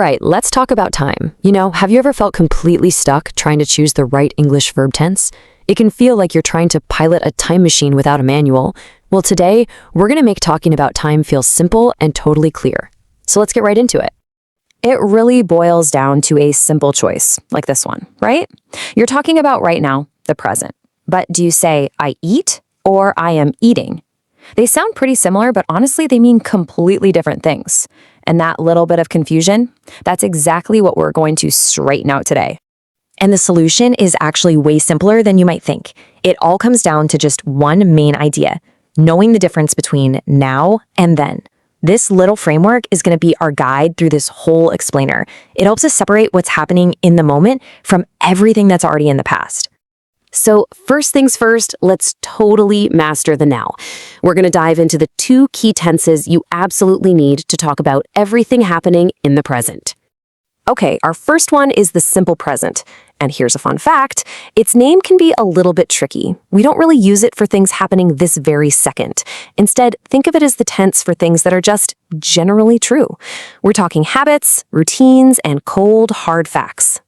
right, let's talk about time. Have you ever felt completely stuck trying to choose the right English verb tense? It can feel like you're trying to pilot a time machine without a manual. Well, today, we're going to make talking about time feel simple and totally clear. So let's get right into it. It really boils down to a simple choice, like this one, right? You're talking about right now, the present. But do you say, I eat, or I am eating? They sound pretty similar, but honestly, they mean completely different things. And that little bit of confusion, that's exactly what we're going to straighten out today. And the solution is actually way simpler than you might think. It all comes down to just one main idea, knowing the difference between now and then. This little framework is going to be our guide through this whole explainer. It helps us separate what's happening in the moment from everything that's already in the past. So first things first, let's totally master the now. We're going to dive into the 2 key tenses you absolutely need to talk about everything happening in the present. Okay, our first one is the simple present. And here's a fun fact, its name can be a little bit tricky. We don't really use it for things happening this very second. Instead, think of it as the tense for things that are just generally true. We're talking habits, routines, and cold, hard facts.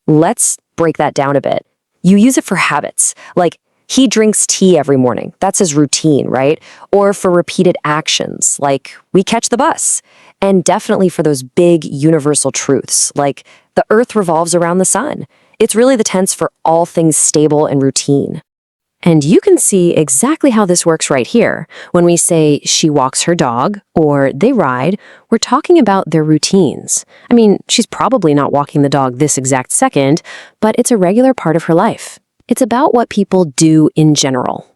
Let's break that down a bit. You use it for habits, like he drinks tea every morning. That's his routine, right? Or for repeated actions, like we catch the bus. And definitely for those big universal truths, like the earth revolves around the sun. It's really the tense for all things stable and routine. And you can see exactly how this works right here. When we say she walks her dog or they ride, we're talking about their routines. I mean, she's probably not walking the dog this exact second, but it's a regular part of her life. It's about what people do in general.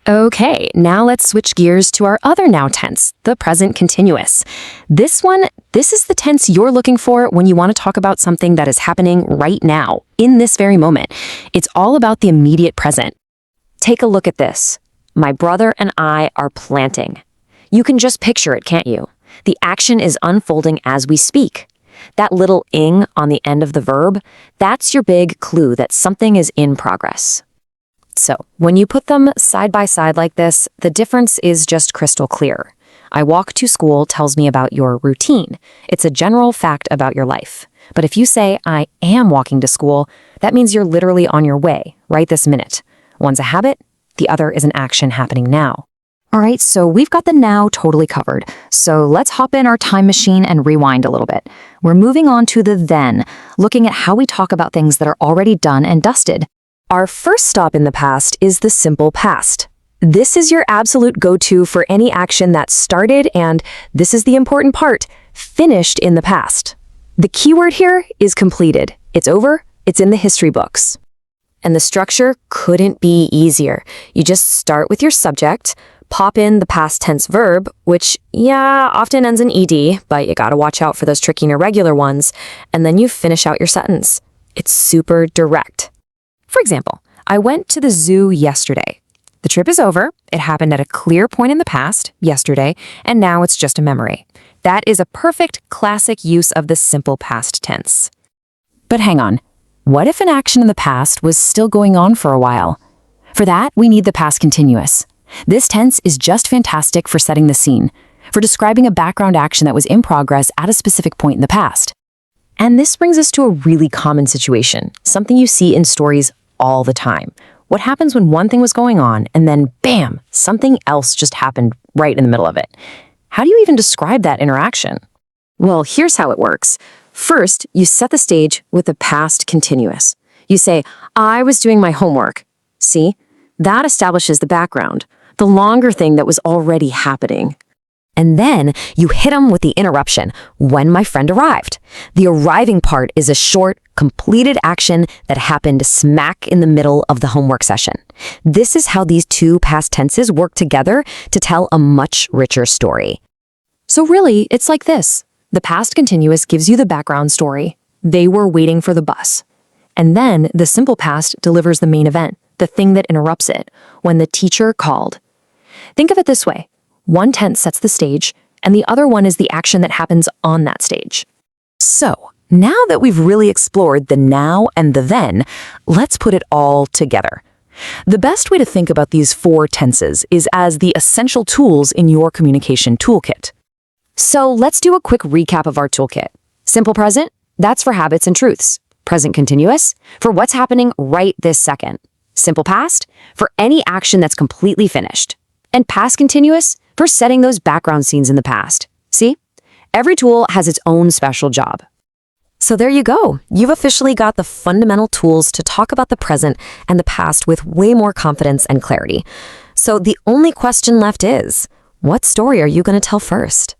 Okay, now let's switch gears to our other now tense, the present continuous. This is the tense you're looking for when you want to talk about something that is happening right now, in this very moment. It's all about the immediate present. Take a look at this. My brother and I are planting. You can just picture it, can't you? The action is unfolding as we speak. That little ing on the end of the verb, that's your big clue that something is in progress. So, when you put them side by side like this, the difference is just crystal clear. I walk to school tells me about your routine. It's a general fact about your life. But if you say, I am walking to school, that means you're literally on your way, right this minute. One's a habit, the other is an action happening now. All right, so we've got the now totally covered. So let's hop in our time machine and rewind a little bit. We're moving on to the then, looking at how we talk about things that are already done and dusted. Our first stop in the past is the simple past. This is your absolute go-to for any action that started and, this is the important part, finished in the past. The key word here is completed. It's over, it's in the history books. And the structure couldn't be easier. You just start with your subject, pop in the past tense verb, which, often ends in ed, but you gotta watch out for those tricky and irregular ones, and then you finish out your sentence. It's super direct. For example, I went to the zoo yesterday. The trip is over, it happened at a clear point in the past, yesterday, and now it's just a memory. That is a perfect classic use of the simple past tense. But hang on, what if an action in the past was still going on for a while? For that, we need the past continuous. This tense is just fantastic for setting the scene, for describing a background action that was in progress at a specific point in the past. And this brings us to a really common situation, something you see in stories all the time. What happens when one thing was going on and then, bam, something else just happened right in the middle of it? How do you even describe that interaction? Well, here's how it works. First, you set the stage with the past continuous. You say, I was doing my homework. See? That establishes the background, the longer thing that was already happening. And then you hit them with the interruption, when my friend arrived. The arriving part is a short, completed action that happened smack in the middle of the homework session. This is how these 2 past tenses work together to tell a much richer story. So really, it's like this. The past continuous gives you the background story. They were waiting for the bus. And then the simple past delivers the main event, the thing that interrupts it, when the teacher called. Think of it this way. One tense sets the stage, and the other one is the action that happens on that stage. So, now that we've really explored the now and the then, let's put it all together. The best way to think about these 4 tenses is as the essential tools in your communication toolkit. So let's do a quick recap of our toolkit. Simple present, that's for habits and truths. Present continuous, for what's happening right this second. Simple past, for any action that's completely finished. And past continuous, for setting those background scenes in the past. See? Every tool has its own special job. So there you go. You've officially got the fundamental tools to talk about the present and the past with way more confidence and clarity. So the only question left is, what story are you going to tell first?